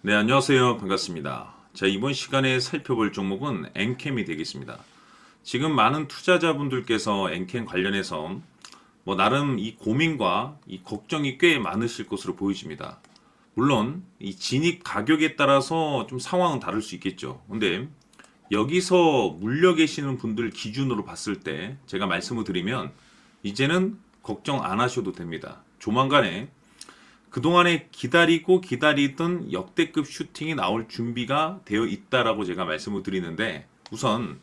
네, 안녕하세요. 반갑습니다. 자, 이번 시간에 살펴볼 종목은 엔캠이 되겠습니다. 지금 많은 투자자분들께서 엔캠 관련해서 나름 이 고민과 이 걱정이 꽤 많으실 것으로 보여집니다. 물론 이 진입 가격에 따라서 좀 상황은 다를 수 있겠죠. 근데 여기서 물려 계시는 분들 기준으로 봤을 때 제가 말씀을 드리면 이제는 걱정 안 하셔도 됩니다. 조만간에 그동안에 기다리고 기다리던 역대급 슈팅이 나올 준비가 되어 있다라고 제가 말씀을 드리는데, 우선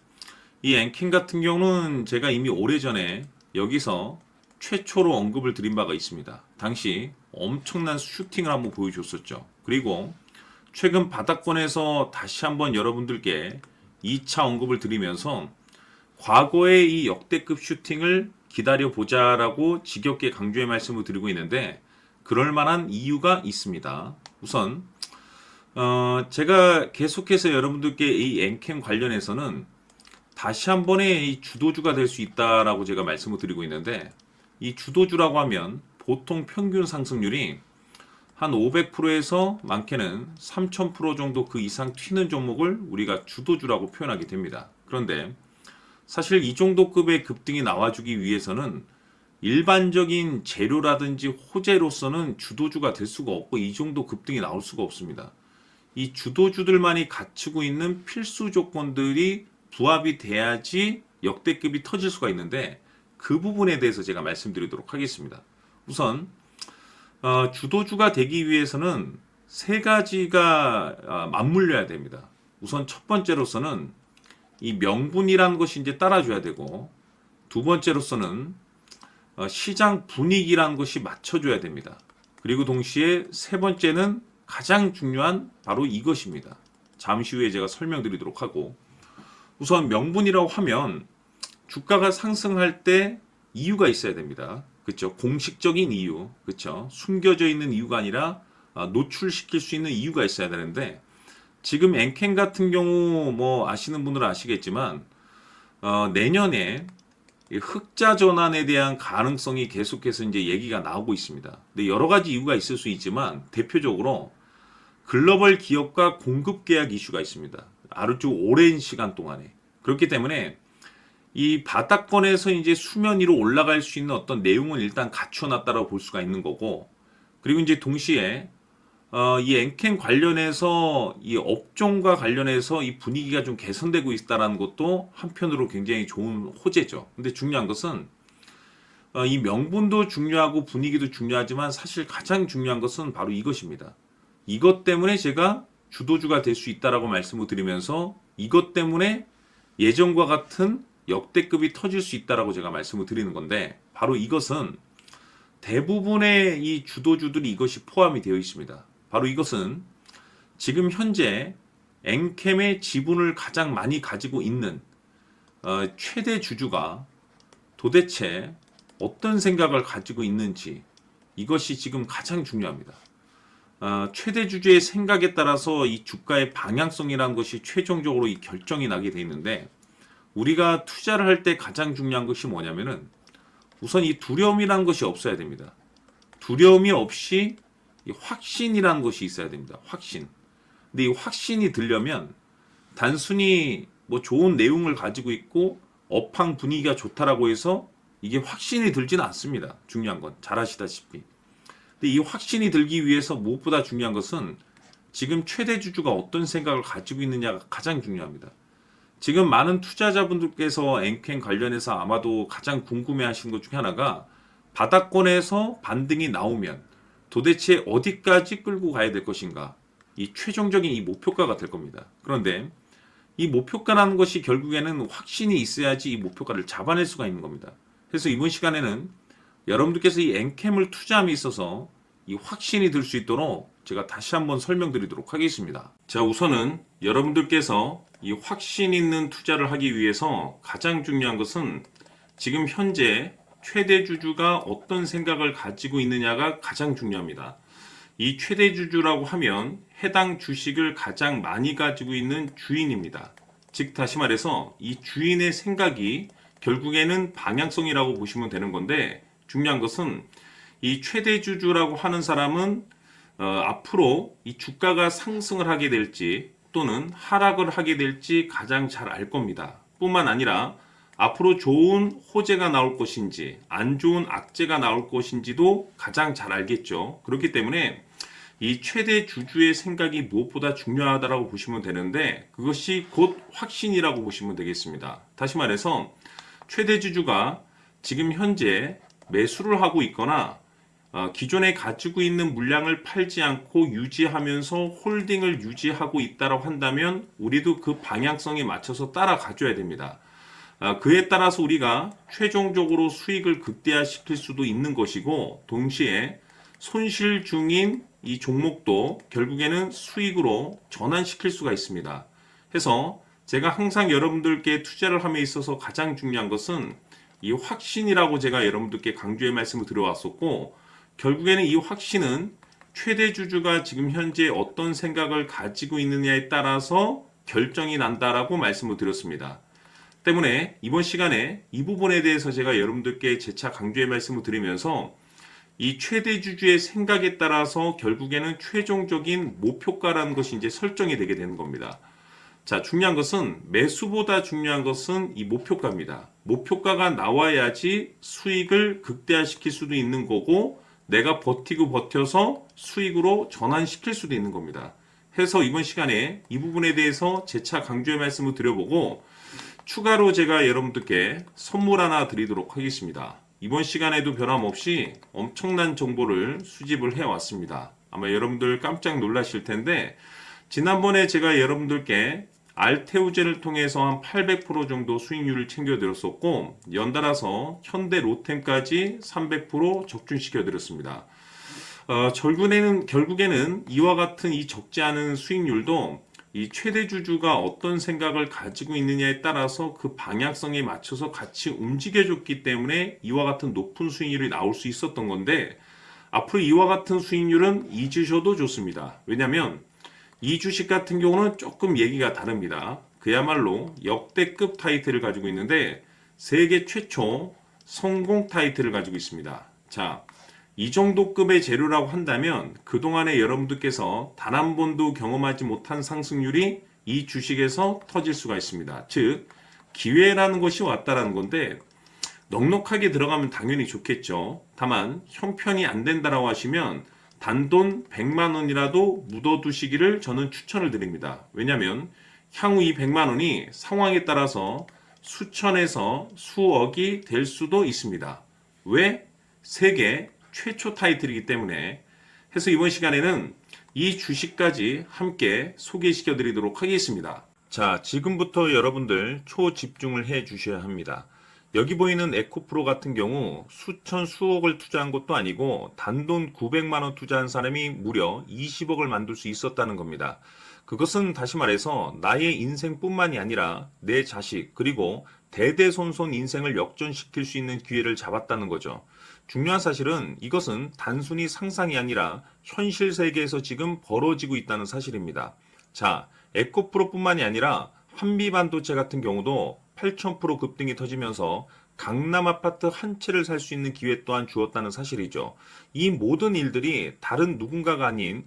이 앵킹 같은 경우는 제가 이미 오래전에 여기서 최초로 언급을 드린 바가 있습니다. 당시 엄청난 슈팅을 한번 보여줬었죠. 그리고 최근 바닥권에서 다시 한번 여러분들께 2차 언급을 드리면서 과거의 이 역대급 슈팅을 기다려보자라고 지겹게 강조의 말씀을 드리고 있는데, 그럴 만한 이유가 있습니다. 우선 제가 계속해서 여러분들께 이 엔캠 관련해서는 다시 한 번의 이 주도주가 될 수 있다라고 제가 말씀을 드리고 있는데, 이 주도주라고 하면 보통 평균 상승률이 한 500%에서 많게는 3000% 정도 그 이상 튀는 종목을 우리가 주도주라고 표현하게 됩니다. 그런데 사실 이 정도 급의 급등이 나와주기 위해서는 일반적인 재료라든지 호재로서는 주도주가 될 수가 없고 이 정도 급등이 나올 수가 없습니다. 이 주도주들만이 갖추고 있는 필수 조건들이 부합이 돼야지 역대급이 터질 수가 있는데, 그 부분에 대해서 제가 말씀드리도록 하겠습니다. 우선 주도주가 되기 위해서는 세 가지가 맞물려야 됩니다. 우선 첫 번째로서는 이 명분이라는 것이 이제 따라줘야 되고, 두 번째로서는 시장 분위기라는 것이 맞춰줘야 됩니다. 그리고 동시에 세 번째는 가장 중요한 바로 이것입니다. 잠시 후에 제가 설명드리도록 하고, 우선 명분이라고 하면 주가가 상승할 때 이유가 있어야 됩니다. 그렇죠? 공식적인 이유, 그렇죠? 숨겨져 있는 이유가 아니라 노출시킬 수 있는 이유가 있어야 되는데, 지금 엔캠 같은 경우 아시는 분들은 아시겠지만 내년에 흑자 전환에 대한 가능성이 계속해서 이제 얘기가 나오고 있습니다. 근데 여러 가지 이유가 있을 수 있지만 대표적으로 글로벌 기업과 공급 계약 이슈가 있습니다. 아주 오랜 시간 동안에. 그렇기 때문에 이 바닥권에서 이제 수면 위로 올라갈 수 있는 어떤 내용은 일단 갖춰놨다라고 볼 수가 있는 거고, 그리고 이제 동시에 이 엔캠 관련해서 이 업종과 관련해서 이 분위기가 좀 개선되고 있다는 것도 한편으로 굉장히 좋은 호재죠. 근데 중요한 것은 이 명분도 중요하고 분위기도 중요하지만 사실 가장 중요한 것은 바로 이것입니다. 이것 때문에 제가 주도주가 될 수 있다라고 말씀을 드리면서 이것 때문에 예전과 같은 역대급이 터질 수 있다라고 제가 말씀을 드리는 건데, 바로 이것은 대부분의 이 주도주들이 이것이 포함이 되어 있습니다. 바로 이것은 지금 현재 엔캠의 지분을 가장 많이 가지고 있는 최대 주주가 도대체 어떤 생각을 가지고 있는지, 이것이 지금 가장 중요합니다. 최대 주주의 생각에 따라서 이 주가의 방향성이라는 것이 최종적으로 이 결정이 나게 돼 있는데, 우리가 투자를 할 때 가장 중요한 것이 뭐냐면은 우선 이 두려움이라는 것이 없어야 됩니다. 두려움이 없이 이 확신이라는 것이 있어야 됩니다. 확신. 근데 이 확신이 들려면 단순히 좋은 내용을 가지고 있고 업황 분위기가 좋다라고 해서 이게 확신이 들지는 않습니다. 중요한 건 잘 아시다시피. 근데 이 확신이 들기 위해서 무엇보다 중요한 것은 지금 최대 주주가 어떤 생각을 가지고 있느냐가 가장 중요합니다. 지금 많은 투자자분들께서 엔캠 관련해서 아마도 가장 궁금해하시는 것 중에 하나가, 바닥권에서 반등이 나오면 도대체 어디까지 끌고 가야 될 것인가, 이 최종적인 이 목표가가 될 겁니다. 그런데 이 목표가라는 것이 결국에는 확신이 있어야지 이 목표가를 잡아낼 수가 있는 겁니다. 그래서 이번 시간에는 여러분들께서 이 엔캠을 투자함에 있어서 이 확신이 들 수 있도록 제가 다시 한번 설명드리도록 하겠습니다. 자, 우선은 여러분들께서 이 확신 있는 투자를 하기 위해서 가장 중요한 것은 지금 현재 최대 주주가 어떤 생각을 가지고 있느냐가 가장 중요합니다. 이 최대 주주라고 하면 해당 주식을 가장 많이 가지고 있는 주인입니다. 즉 다시 말해서 이 주인의 생각이 결국에는 방향성이라고 보시면 되는 건데, 중요한 것은 이 최대 주주라고 하는 사람은 앞으로 이 주가가 상승을 하게 될지 또는 하락을 하게 될지 가장 잘 알 겁니다. 뿐만 아니라 앞으로 좋은 호재가 나올 것인지 안 좋은 악재가 나올 것인지도 가장 잘 알겠죠. 그렇기 때문에 이 최대 주주의 생각이 무엇보다 중요하다고 보시면 되는데 그것이 곧 확신이라고 보시면 되겠습니다. 다시 말해서 최대 주주가 지금 현재 매수를 하고 있거나 기존에 가지고 있는 물량을 팔지 않고 유지하면서 홀딩을 유지하고 있다고 한다면 우리도 그 방향성에 맞춰서 따라가줘야 됩니다. 그에 따라서 우리가 최종적으로 수익을 극대화시킬 수도 있는 것이고 동시에 손실 중인 이 종목도 결국에는 수익으로 전환시킬 수가 있습니다. 해서 제가 항상 여러분들께 투자를 함에 있어서 가장 중요한 것은 이 확신이라고 제가 여러분들께 강조의 말씀을 드려왔었고 결국에는 이 확신은 최대 주주가 지금 현재 어떤 생각을 가지고 있느냐에 따라서 결정이 난다라고 말씀을 드렸습니다. 때문에 이번 시간에 이 부분에 대해서 제가 여러분들께 재차 강조의 말씀을 드리면서 이 최대 주주의 생각에 따라서 결국에는 최종적인 목표가라는 것이 이제 설정이 되게 되는 겁니다. 자, 중요한 것은 매수보다 중요한 것은 이 목표가입니다. 목표가가 나와야지 수익을 극대화시킬 수도 있는 거고 내가 버티고 버텨서 수익으로 전환시킬 수도 있는 겁니다. 해서 이번 시간에 이 부분에 대해서 재차 강조의 말씀을 드려보고 추가로 제가 여러분들께 선물 하나 드리도록 하겠습니다. 이번 시간에도 변함없이 엄청난 정보를 수집을 해왔습니다. 아마 여러분들 깜짝 놀라실 텐데 지난번에 제가 여러분들께 알테우젠을 통해서 한 800% 정도 수익률을 챙겨드렸었고 연달아서 현대 로템까지 300% 적중시켜드렸습니다. 결국에는 이와 같은 이 적지 않은 수익률도 이 최대 주주가 어떤 생각을 가지고 있느냐에 따라서 그 방향성에 맞춰서 같이 움직여줬기 때문에 이와 같은 높은 수익률이 나올 수 있었던 건데 앞으로 이와 같은 수익률은 잊으셔도 좋습니다. 왜냐하면 이 주식 같은 경우는 조금 얘기가 다릅니다. 그야말로 역대급 타이틀을 가지고 있는데 세계 최초 성공 타이틀을 가지고 있습니다. 자, 이 정도 급의 재료라고 한다면 그동안에 여러분들께서 단 한 번도 경험하지 못한 상승률이 이 주식에서 터질 수가 있습니다. 즉 기회라는 것이 왔다라는 건데 넉넉하게 들어가면 당연히 좋겠죠. 다만 형편이 안 된다라고 하시면 단돈 100만 원이라도 묻어두시기를 저는 추천을 드립니다. 왜냐하면 향후 이 100만 원이 상황에 따라서 수천에서 수억이 될 수도 있습니다. 왜? 세계 최초 타이틀이기 때문에. 해서 이번 시간에는 이 주식까지 함께 소개시켜 드리도록 하겠습니다. 자, 지금부터 여러분들 초집중을 해 주셔야 합니다. 여기 보이는 에코프로 같은 경우 수천 수억을 투자한 것도 아니고 단돈 900만 원 투자한 사람이 무려 20억을 만들 수 있었다는 겁니다. 그것은 다시 말해서 나의 인생뿐만이 아니라 내 자식 그리고 대대손손 인생을 역전시킬 수 있는 기회를 잡았다는 거죠. 중요한 사실은 이것은 단순히 상상이 아니라 현실 세계에서 지금 벌어지고 있다는 사실입니다. 자, 에코프로뿐만이 아니라 한미반도체 같은 경우도 8,000% 급등이 터지면서 강남 아파트 한 채를 살 수 있는 기회 또한 주었다는 사실이죠. 이 모든 일들이 다른 누군가가 아닌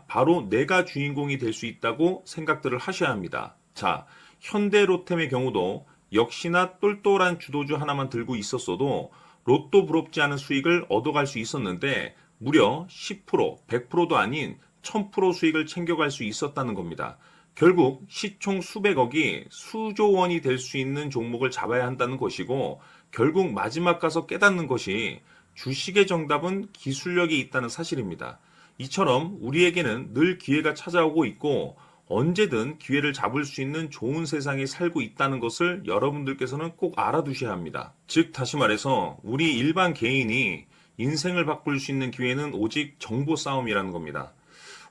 바로 내가 주인공이 될 수 있다고 생각들을 하셔야 합니다. 자, 현대로템의 경우도 역시나 똘똘한 주도주 하나만 들고 있었어도 로또 부럽지 않은 수익을 얻어갈 수 있었는데 무려 10%, 100%도 아닌 1000% 수익을 챙겨갈 수 있었다는 겁니다. 결국 시총 수백억이 수조 원이 될 수 있는 종목을 잡아야 한다는 것이고 결국 마지막 가서 깨닫는 것이 주식의 정답은 기술력이 있다는 사실입니다. 이처럼 우리에게는 늘 기회가 찾아오고 있고 언제든 기회를 잡을 수 있는 좋은 세상에 살고 있다는 것을 여러분들께서는 꼭 알아두셔야 합니다. 즉 다시 말해서 우리 일반 개인이 인생을 바꿀 수 있는 기회는 오직 정보 싸움이라는 겁니다.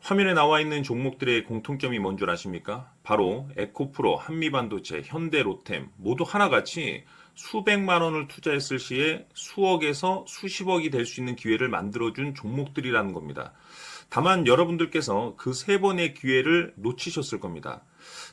화면에 나와 있는 종목들의 공통점이 뭔 줄 아십니까? 바로 에코프로, 한미반도체, 현대로템 모두 하나같이 수백만 원을 투자했을 시에 수억에서 수십억이 될 수 있는 기회를 만들어준 종목들이라는 겁니다. 다만 여러분들께서 그 세 번의 기회를 놓치셨을 겁니다.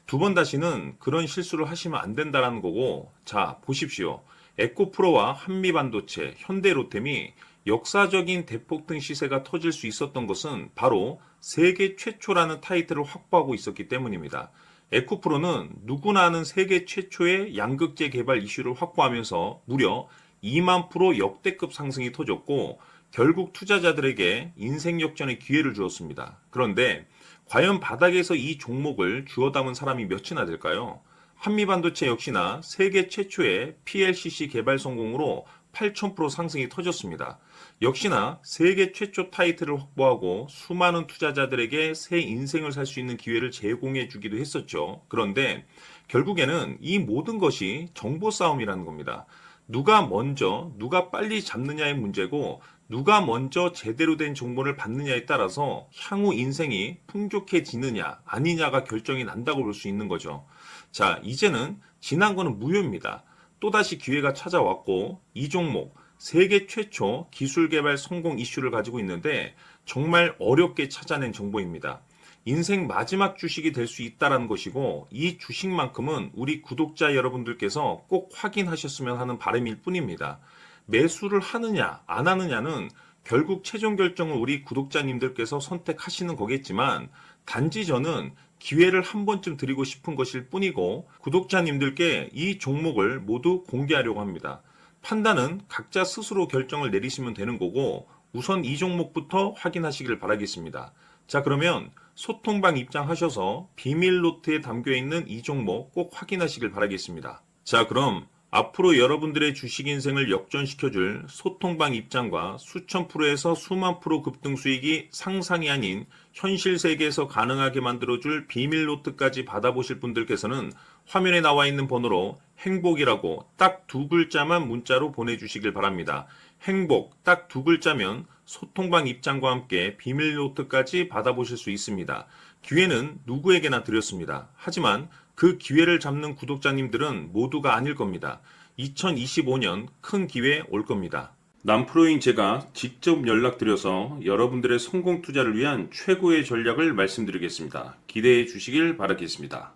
두 번 다시는 그런 실수를 하시면 안 된다는 거고 자 보십시오. 에코프로와 한미반도체, 현대로템이 역사적인 대폭등 시세가 터질 수 있었던 것은 바로 세계 최초라는 타이틀을 확보하고 있었기 때문입니다. 에코프로는 누구나 아는 세계 최초의 양극재 개발 이슈를 확보하면서 무려 2만 프로 역대급 상승이 터졌고 결국 투자자들에게 인생 역전의 기회를 주었습니다. 그런데 과연 바닥에서 이 종목을 주워 담은 사람이 몇이나 될까요? 한미반도체 역시나 세계 최초의 PLCC 개발 성공으로 8,000% 상승이 터졌습니다. 역시나 세계 최초 타이틀을 확보하고 수많은 투자자들에게 새 인생을 살 수 있는 기회를 제공해 주기도 했었죠. 그런데 결국에는 이 모든 것이 정보 싸움이라는 겁니다. 누가 먼저, 누가 빨리 잡느냐의 문제고 누가 먼저 제대로 된 정보를 받느냐에 따라서 향후 인생이 풍족해지느냐 아니냐가 결정이 난다고 볼 수 있는 거죠. 자, 이제는 지난 거는 무효입니다. 또다시 기회가 찾아왔고 이 종목 세계 최초 기술 개발 성공 이슈를 가지고 있는데 정말 어렵게 찾아낸 정보입니다. 인생 마지막 주식이 될 수 있다는 것이고 이 주식만큼은 우리 구독자 여러분들께서 꼭 확인하셨으면 하는 바람일 뿐입니다. 매수를 하느냐 안 하느냐는 결국 최종 결정을 우리 구독자님들께서 선택하시는 거겠지만 단지 저는 기회를 한 번쯤 드리고 싶은 것일 뿐이고 구독자님들께 이 종목을 모두 공개하려고 합니다. 판단은 각자 스스로 결정을 내리시면 되는 거고 우선 이 종목부터 확인하시길 바라겠습니다. 자, 그러면 소통방 입장하셔서 비밀 노트에 담겨 있는 이 종목 꼭 확인하시길 바라겠습니다. 자, 그럼 앞으로 여러분들의 주식 인생을 역전시켜줄 소통방 입장과 수천 프로에서 수만 프로 급등 수익이 상상이 아닌 현실 세계에서 가능하게 만들어줄 비밀 노트까지 받아보실 분들께서는 화면에 나와 있는 번호로 행복이라고 딱 두 글자만 문자로 보내주시길 바랍니다. 행복 딱 두 글자면 소통방 입장과 함께 비밀 노트까지 받아보실 수 있습니다. 기회는 누구에게나 드렸습니다. 하지만 그 기회를 잡는 구독자님들은 모두가 아닐 겁니다. 2025년 큰 기회 올 겁니다. 남프로인 제가 직접 연락드려서 여러분들의 성공 투자를 위한 최고의 전략을 말씀드리겠습니다. 기대해 주시길 바라겠습니다.